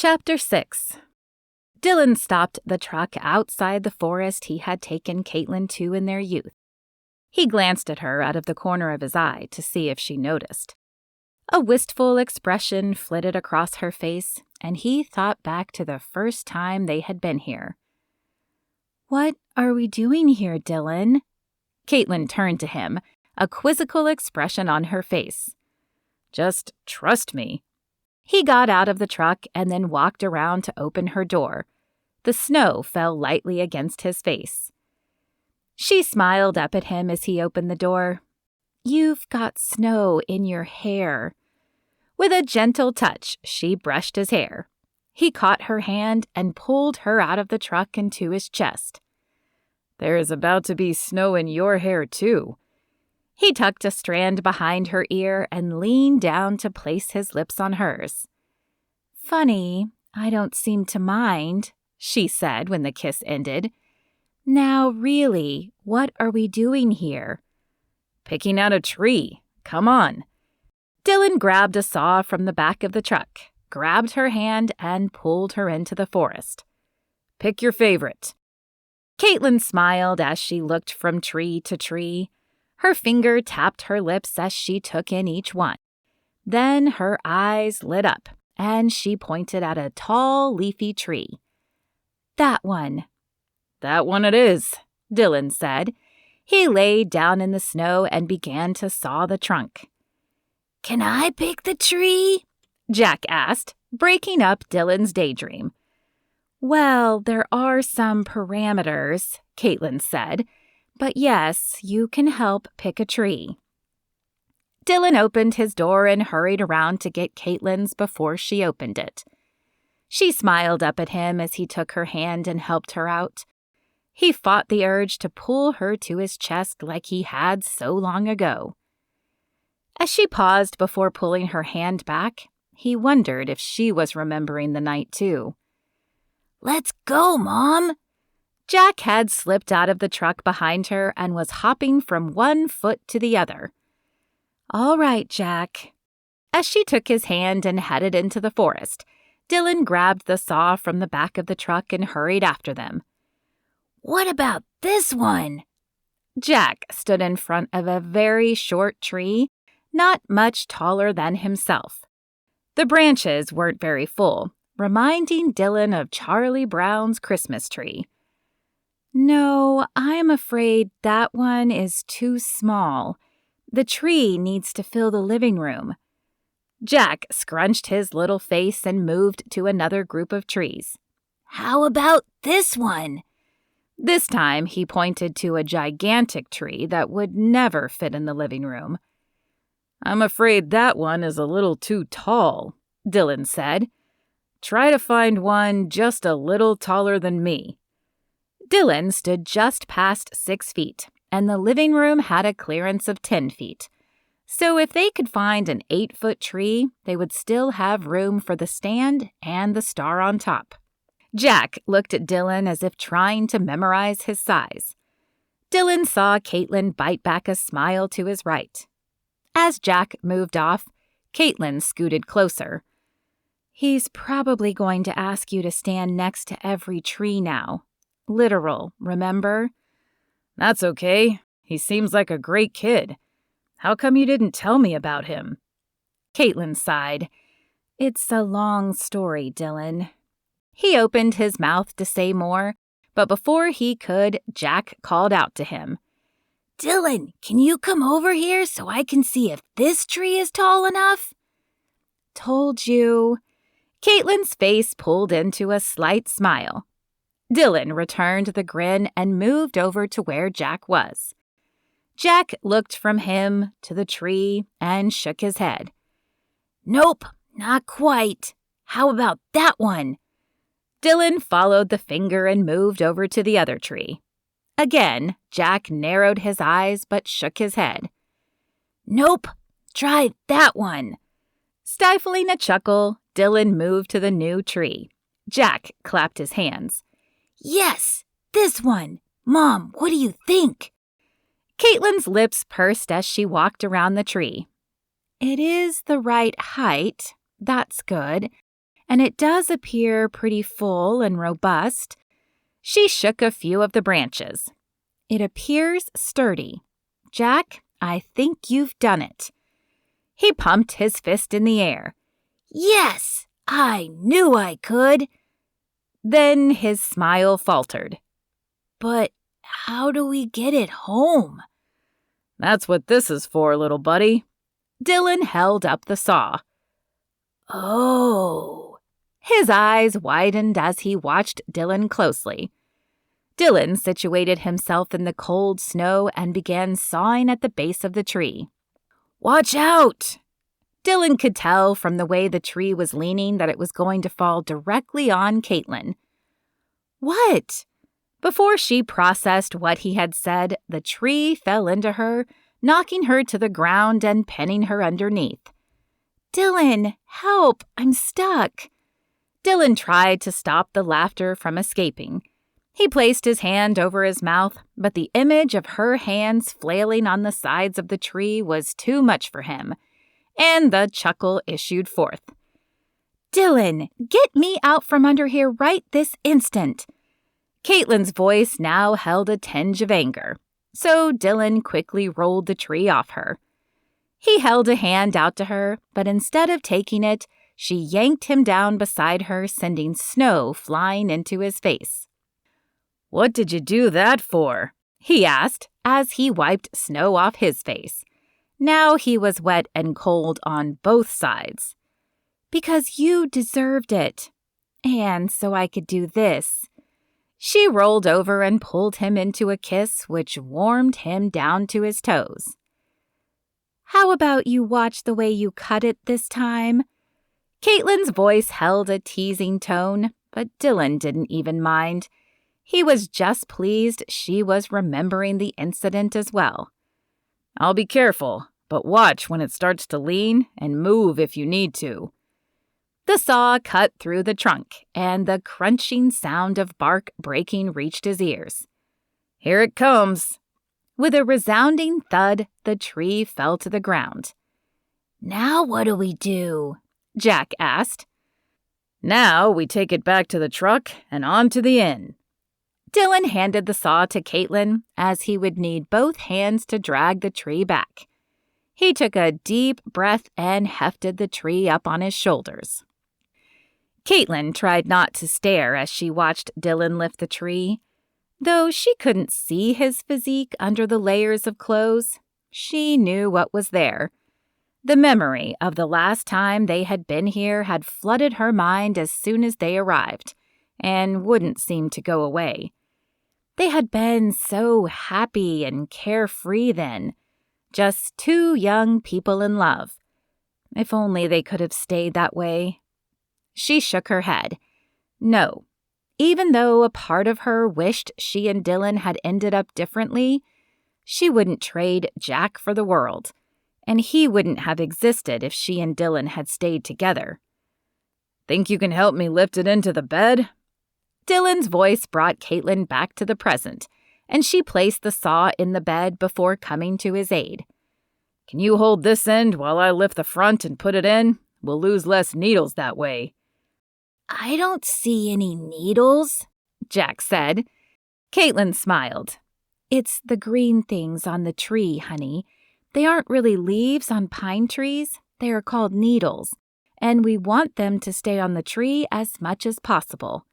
Chapter-6. Dillon stopped the truck outside the forest he had taken Kaitlyn to in their youth. He glanced at her out of the corner of his eye to see if she noticed. A wistful expression flitted across her face, and he thought back to the first time they had been here. "What are we doing here, Dillon?" Kaitlyn turned to him, a quizzical expression on her face. "Just trust me." He got out of the truck and then walked around to open her door. The snow fell lightly against his face. She smiled up at him as he opened the door. "You've got snow in your hair." With a gentle touch, she brushed his hair. He caught her hand and pulled her out of the truck and to his chest. "There is about to be snow in your hair, too." He tucked a strand behind her ear and leaned down to place his lips on hers. "Funny, I don't seem to mind," she said when the kiss ended. "Now, really, what are we doing here?" "Picking out a tree. Come on." Dillon grabbed a saw from the back of the truck, grabbed her hand, and pulled her into the forest. "Pick your favorite." Kaitlyn smiled as she looked from tree to tree. Her finger tapped her lips as she took in each one. Then her eyes lit up, and she pointed at a tall, leafy tree. "That one." "That one it is," Dillon said. He laid down in the snow and began to saw the trunk. "Can I pick the tree?" Jack asked, breaking up Dillon's daydream. "Well, there are some parameters," Kaitlyn said. "But yes, you can help pick a tree." Dillon opened his door and hurried around to get Kaitlyn's before she opened it. She smiled up at him as he took her hand and helped her out. He fought the urge to pull her to his chest like he had so long ago. As she paused before pulling her hand back, he wondered if she was remembering the night too. "Let's go, Mom!" Jack had slipped out of the truck behind her and was hopping from one foot to the other. "All right, Jack." As she took his hand and headed into the forest, Dillon grabbed the saw from the back of the truck and hurried after them. "What about this one?" Jack stood in front of a very short tree, not much taller than himself. The branches weren't very full, reminding Dillon of Charlie Brown's Christmas tree. "No, I'm afraid that one is too small. The tree needs to fill the living room." Jack scrunched his little face and moved to another group of trees. "How about this one?" This time he pointed to a gigantic tree that would never fit in the living room. "I'm afraid that one is a little too tall," Dillon said. "Try to find one just a little taller than me." Dillon stood just past 6 feet, and the living room had a clearance of 10 feet. So if they could find an 8-foot tree, they would still have room for the stand and the star on top. Jack looked at Dillon as if trying to memorize his size. Dillon saw Kaitlyn bite back a smile to his right. As Jack moved off, Kaitlyn scooted closer. "He's probably going to ask you to stand next to every tree now. Literal, remember?" "That's okay. He seems like a great kid. How come you didn't tell me about him?" Kaitlyn sighed. "It's a long story, Dillon." He opened his mouth to say more, but before he could, Jack called out to him. "Dillon, can you come over here so I can see if this tree is tall enough?" "Told you." Kaitlyn's face pulled into a slight smile. Dillon returned the grin and moved over to where Jack was. Jack looked from him to the tree and shook his head. "Nope, not quite. How about that one?" Dillon followed the finger and moved over to the other tree. Again, Jack narrowed his eyes but shook his head. "Nope, try that one." Stifling a chuckle, Dillon moved to the new tree. Jack clapped his hands. "Yes, this one. Mom, what do you think?" Kaitlyn's lips pursed as she walked around the tree. "It is the right height. That's good. and it does appear pretty full and robust. She shook a few of the branches. It appears sturdy. Jack, I think you've done it. He pumped his fist in the air. Yes, I knew I could. Then his smile faltered. But how do we get it home? That's what this is for, little buddy. Dillon held up the saw. Oh. His eyes widened as he watched Dillon closely. Dillon situated himself in the cold snow and began sawing at the base of the tree. Watch out! Dillon could tell from the way the tree was leaning that it was going to fall directly on Kaitlyn. What? Before she processed what he had said, the tree fell into her, knocking her to the ground and pinning her underneath. Dillon, help! I'm stuck. Dillon tried to stop the laughter from escaping. He placed his hand over his mouth, but the image of her hands flailing on the sides of the tree was too much for him, and the chuckle issued forth. Dillon, get me out from under here right this instant. Kaitlyn's voice now held a tinge of anger, so Dillon quickly rolled the tree off her. He held a hand out to her, but instead of taking it, she yanked him down beside her, sending snow flying into his face. What did you do that for? He asked as he wiped snow off his face. Now he was wet and cold on both sides. Because you deserved it. And so I could do this. She rolled over and pulled him into a kiss which warmed him down to his toes. How about you watch the way you cut it this time? Kaitlyn's voice held a teasing tone, but Dillon didn't even mind. He was just pleased she was remembering the incident as well. I'll be careful, but watch when it starts to lean and move if you need to. The saw cut through the trunk, and the crunching sound of bark breaking reached his ears. Here it comes. With a resounding thud, the tree fell to the ground. Now what do we do? Jack asked. Now we take it back to the truck and on to the inn. Dillon handed the saw to Kaitlyn, as he would need both hands to drag the tree back. He took a deep breath and hefted the tree up on his shoulders. Kaitlyn tried not to stare as she watched Dillon lift the tree. Though she couldn't see his physique under the layers of clothes, she knew what was there. The memory of the last time they had been here had flooded her mind as soon as they arrived, and wouldn't seem to go away. They had been so happy and carefree then, just two young people in love. If only they could have stayed that way. She shook her head. No, even though a part of her wished she and Dillon had ended up differently, she wouldn't trade Jack for the world, and he wouldn't have existed if she and Dillon had stayed together. Think you can help me lift it into the bed? Dillon's voice brought Kaitlyn back to the present, and she placed the saw in the bed before coming to his aid. Can you hold this end while I lift the front and put it in? We'll lose less needles that way. I don't see any needles, Jack said. Kaitlyn smiled. It's the green things on the tree, honey. They aren't really leaves on pine trees. They are called needles, and we want them to stay on the tree as much as possible.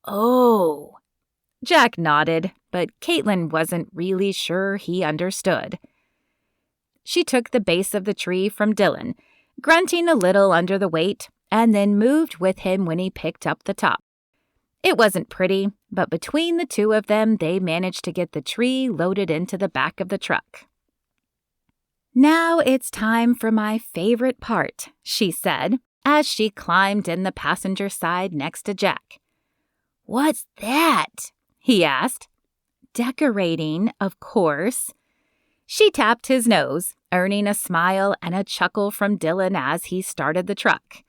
Oh. Jack nodded, but Kaitlyn wasn't really sure he understood. She took the base of the tree from Dillon, grunting a little under the weight, and then moved with him when he picked up the top. It wasn't pretty, but between the two of them, they managed to get the tree loaded into the back of the truck. Now it's time for my favorite part, she said, as she climbed in the passenger side next to Jack. What's that? He asked. Decorating, of course. She tapped his nose, earning a smile and a chuckle from Dillon as he started the truck.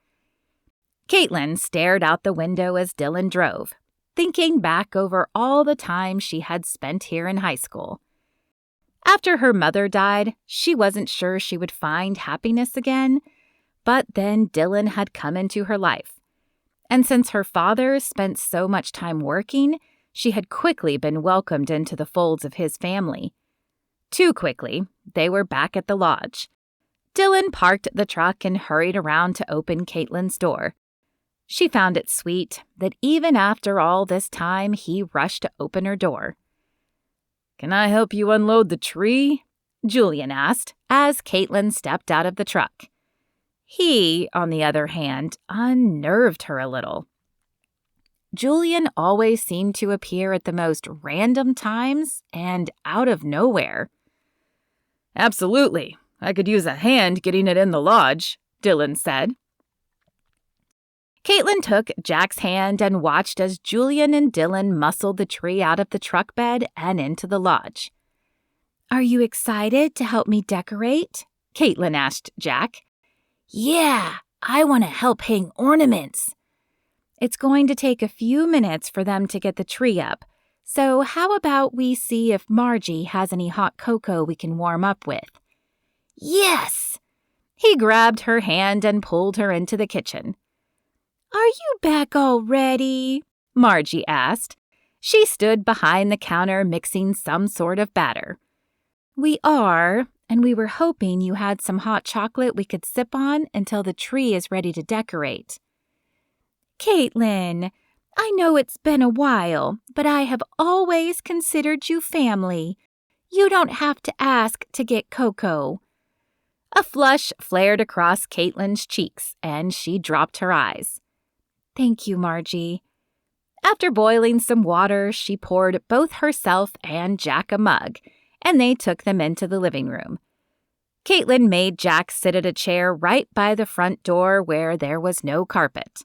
Kaitlyn stared out the window as Dillon drove, thinking back over all the time she had spent here in high school. After her mother died, she wasn't sure she would find happiness again, but then Dillon had come into her life, And since her father spent so much time working, she had quickly been welcomed into the folds of his family. Too quickly, they were back at the lodge. Dillon parked the truck and hurried around to open Kaitlyn's door. She found it sweet that even after all this time, he rushed to open her door. "Can I help you unload the tree?" Julian asked as Kaitlyn stepped out of the truck. He, on the other hand, unnerved her a little. Julian always seemed to appear at the most random times and out of nowhere. "Absolutely. I could use a hand getting it in the lodge," Dillon said. Kaitlyn took Jack's hand and watched as Julian and Dillon muscled the tree out of the truck bed and into the lodge. "Are you excited to help me decorate?" Kaitlyn asked Jack. "Yeah, I want to help hang ornaments." "It's going to take a few minutes for them to get the tree up, so how about we see if Margie has any hot cocoa we can warm up with?" "Yes!" He grabbed her hand and pulled her into the kitchen. "Are you back already?" Margie asked. She stood behind the counter mixing some sort of batter. "We are, and we were hoping you had some hot chocolate we could sip on until the tree is ready to decorate." "Kaitlyn, I know it's been a while, but I have always considered you family. You don't have to ask to get cocoa." A flush flared across Kaitlyn's cheeks, and she dropped her eyes. "Thank you, Margie." After boiling some water, she poured both herself and Jack a mug, and they took them into the living room. Kaitlyn made Jack sit at a chair right by the front door where there was no carpet.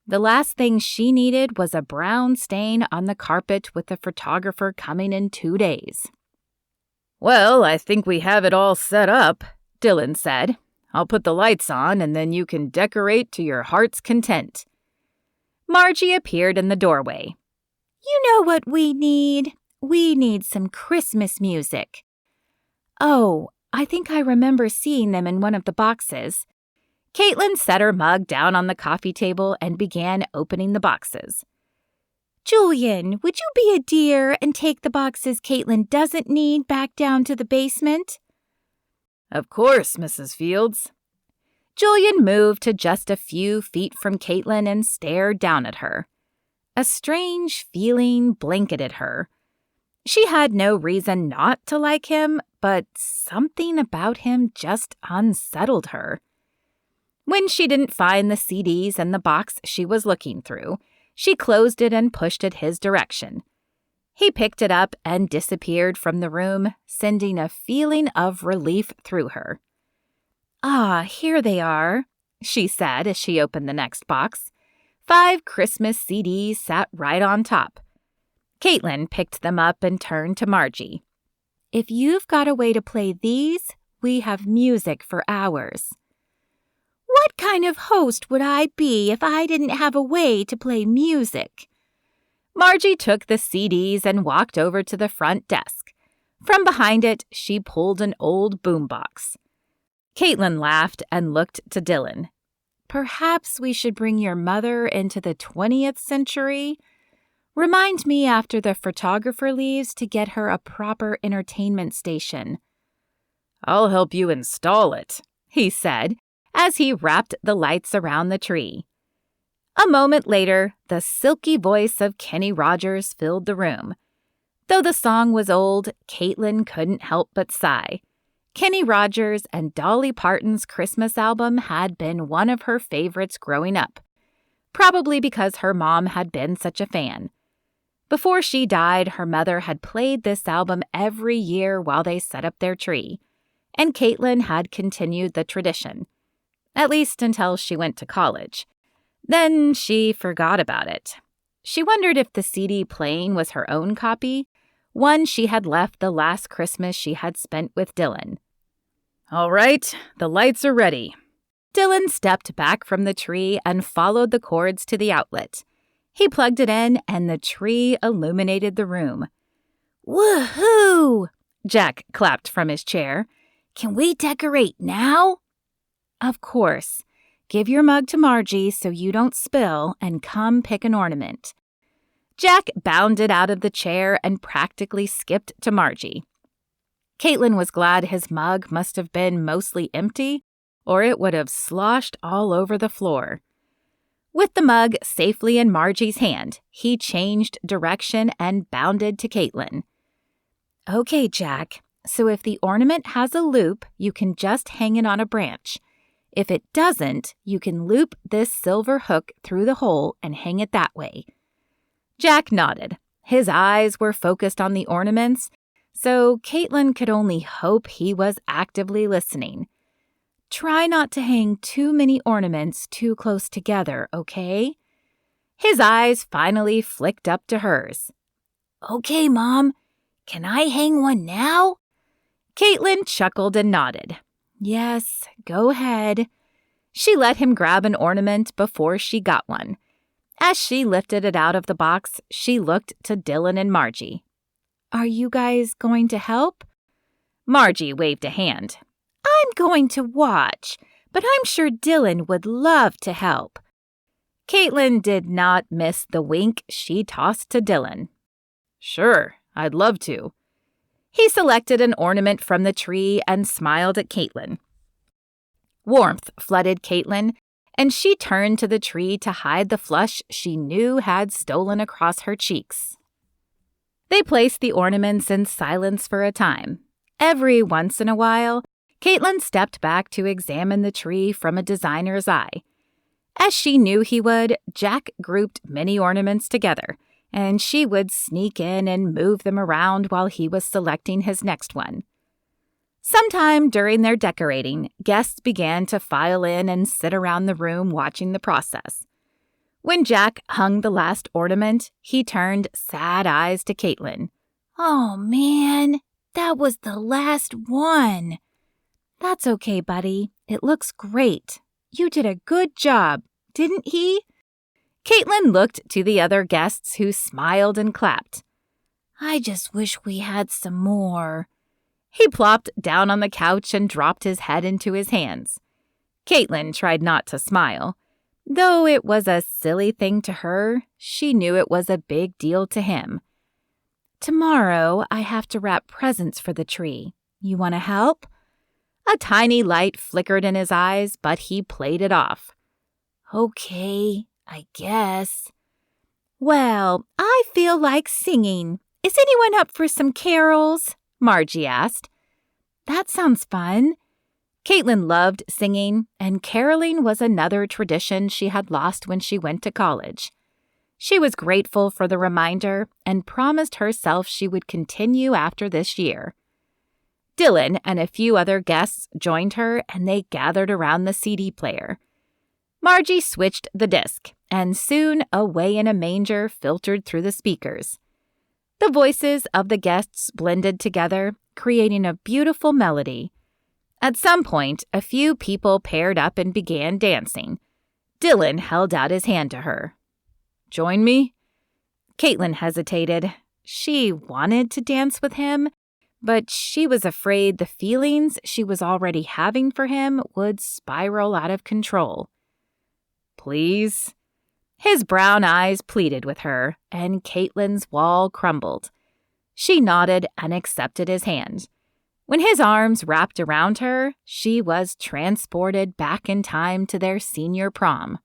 The last thing she needed was a brown stain on the carpet with the photographer coming in 2 days. "Well, I think we have it all set up," Dillon said. "I'll put the lights on and then you can decorate to your heart's content." Margie appeared in the doorway. "You know what we need? We need some Christmas music." "Oh, I think I remember seeing them in one of the boxes." Kaitlyn set her mug down on the coffee table and began opening the boxes. "Julian, would you be a dear and take the boxes Kaitlyn doesn't need back down to the basement?" "Of course, Mrs. Fields." Julian moved to just a few feet from Kaitlyn and stared down at her. A strange feeling blanketed her. She had no reason not to like him, but something about him just unsettled her. When she didn't find the CDs in the box she was looking through, she closed it and pushed it his direction. He picked it up and disappeared from the room, sending a feeling of relief through her. "Ah, here they are," she said as she opened the next box. 5 Christmas CDs sat right on top. Kaitlyn picked them up and turned to Margie. "If you've got a way to play these, we have music for hours." "What kind of host would I be if I didn't have a way to play music?" Margie took the CDs and walked over to the front desk. From behind it, she pulled an old boombox. Kaitlyn laughed and looked to Dillon. "Perhaps we should bring your mother into the 20th century? Remind me after the photographer leaves to get her a proper entertainment station." "I'll help you install it," he said, as he wrapped the lights around the tree. A moment later, the silky voice of Kenny Rogers filled the room. Though the song was old, Kaitlyn couldn't help but sigh. Kenny Rogers and Dolly Parton's Christmas album had been one of her favorites growing up, probably because her mom had been such a fan. Before she died, her mother had played this album every year while they set up their tree, and Kaitlyn had continued the tradition, at least until she went to college. Then she forgot about it. She wondered if the CD playing was her own copy, one she had left the last Christmas she had spent with Dillon. "All right, the lights are ready." Dillon stepped back from the tree and followed the cords to the outlet. He plugged it in, and the tree illuminated the room. "Woohoo!" Jack clapped from his chair. "Can we decorate now?" Of course. give your mug to Margie so you don't spill and come pick an ornament." Jack bounded out of the chair and practically skipped to Margie. Kaitlyn was glad his mug must have been mostly empty, or it would have sloshed all over the floor. With the mug safely in Margie's hand, he changed direction and bounded to Kaitlyn. "Okay, Jack, so if the ornament has a loop, you can just hang it on a branch. If it doesn't, you can loop this silver hook through the hole and hang it that way." Jack nodded. His eyes were focused on the ornaments, so Kaitlyn could only hope he was actively listening. "Try not to hang too many ornaments too close together, okay?" His eyes finally flicked up to hers. "Okay, Mom. Can I hang one now?" Kaitlyn chuckled and nodded. "Yes, go ahead." She let him grab an ornament before she got one. As she lifted it out of the box, she looked to Dillon and Margie. "Are you guys going to help?" Margie waved a hand. "I'm going to watch, but I'm sure Dillon would love to help." Kaitlyn did not miss the wink she tossed to Dillon. "Sure, I'd love to." He selected an ornament from the tree and smiled at Kaitlyn. Warmth flooded Kaitlyn, and she turned to the tree to hide the flush she knew had stolen across her cheeks. They placed the ornaments in silence for a time. Every once in a while, Kaitlyn stepped back to examine the tree from a designer's eye. As she knew he would, Jack grouped many ornaments together, and she would sneak in and move them around while he was selecting his next one. Sometime during their decorating, guests began to file in and sit around the room watching the process. When Jack hung the last ornament, he turned sad eyes to Kaitlyn. "Oh, man, that was the last one." "That's okay, buddy. It looks great. You did a good job, didn't he?" Kaitlyn looked to the other guests who smiled and clapped. "I just wish we had some more." He plopped down on the couch and dropped his head into his hands. Kaitlyn tried not to smile. Though it was a silly thing to her, she knew it was a big deal to him. "Tomorrow, I have to wrap presents for the tree. You want to help?" A tiny light flickered in his eyes, but he played it off. "Okay, I guess." "Well, I feel like singing. Is anyone up for some carols?" Margie asked. "That sounds fun." Kaitlyn loved singing, and caroling was another tradition she had lost when she went to college. She was grateful for the reminder and promised herself she would continue after this year. Dillon and a few other guests joined her, and they gathered around the CD player. Margie switched the disc, and soon Away in a Manger filtered through the speakers. The voices of the guests blended together, creating a beautiful melody. At some point, a few people paired up and began dancing. Dillon held out his hand to her. "Join me?" Kaitlyn hesitated. She wanted to dance with him, but she was afraid the feelings she was already having for him would spiral out of control. "Please?" His brown eyes pleaded with her, and Kaitlyn's wall crumbled. She nodded and accepted his hand. When his arms wrapped around her, she was transported back in time to their senior prom.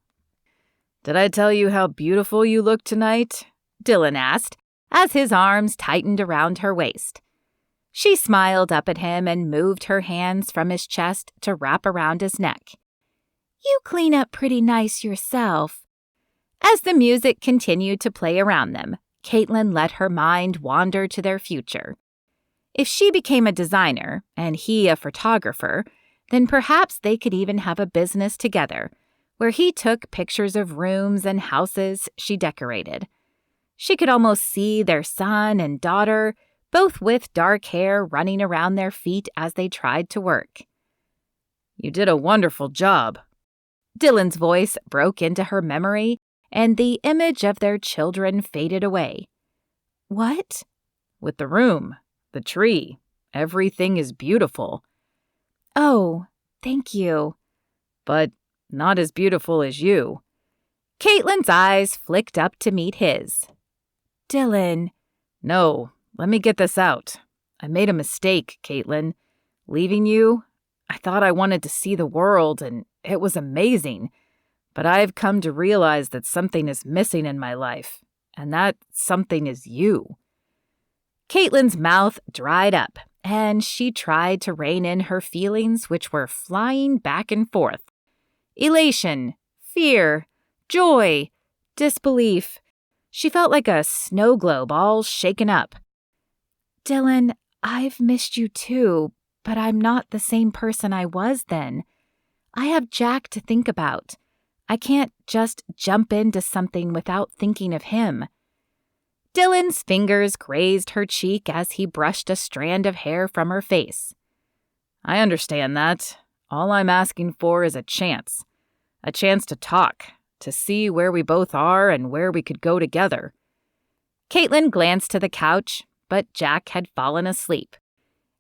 "Did I tell you how beautiful you look tonight?" Dillon asked, as his arms tightened around her waist. She smiled up at him and moved her hands from his chest to wrap around his neck. "You clean up pretty nice yourself." As the music continued to play around them, Kaitlyn let her mind wander to their future. If she became a designer and he a photographer, then perhaps they could even have a business together, where he took pictures of rooms and houses she decorated. She could almost see their son and daughter, both with dark hair running around their feet as they tried to work. "You did a wonderful job." Dillon's voice broke into her memory, and the image of their children faded away. "What?" "With the room, the tree, everything is beautiful." "Oh, thank you." "But not as beautiful as you." Kaitlyn's eyes flicked up to meet his. "Dillon." "No, let me get this out. I made a mistake, Kaitlyn. Leaving you, I thought I wanted to see the world, and it was amazing. But I've come to realize that something is missing in my life, and that something is you." Kaitlyn's mouth dried up, and she tried to rein in her feelings, which were flying back and forth. Elation, fear, joy, disbelief. She felt like a snow globe all shaken up. "Dillon, I've missed you too, but I'm not the same person I was then. I have Jack to think about. I can't just jump into something without thinking of him." Dillon's fingers grazed her cheek as he brushed a strand of hair from her face. "I understand that. All I'm asking for is a chance to talk, to see where we both are and where we could go together." Kaitlyn glanced to the couch, but Jack had fallen asleep.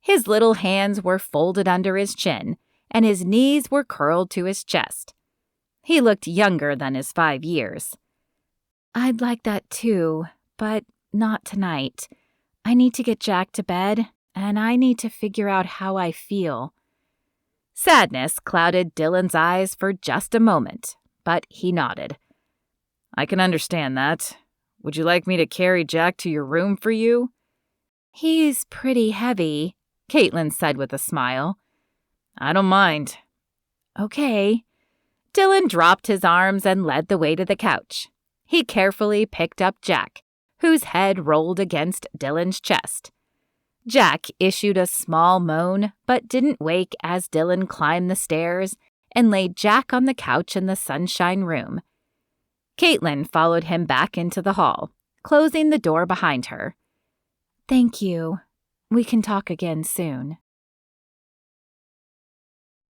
His little hands were folded under his chin, and his knees were curled to his chest. He looked younger than his 5 years. "I'd like that too, but not tonight. I need to get Jack to bed, and I need to figure out how I feel." Sadness clouded Dillon's eyes for just a moment, but he nodded. "I can understand that. Would you like me to carry Jack to your room for you?" "He's pretty heavy," Kaitlyn said with a smile. "I don't mind." "Okay." Dillon dropped his arms and led the way to the couch. He carefully picked up Jack, whose head rolled against Dillon's chest. Jack issued a small moan, but didn't wake as Dillon climbed the stairs and laid Jack on the couch in the sunshine room. Kaitlyn followed him back into the hall, closing the door behind her. "Thank you. We can talk again soon."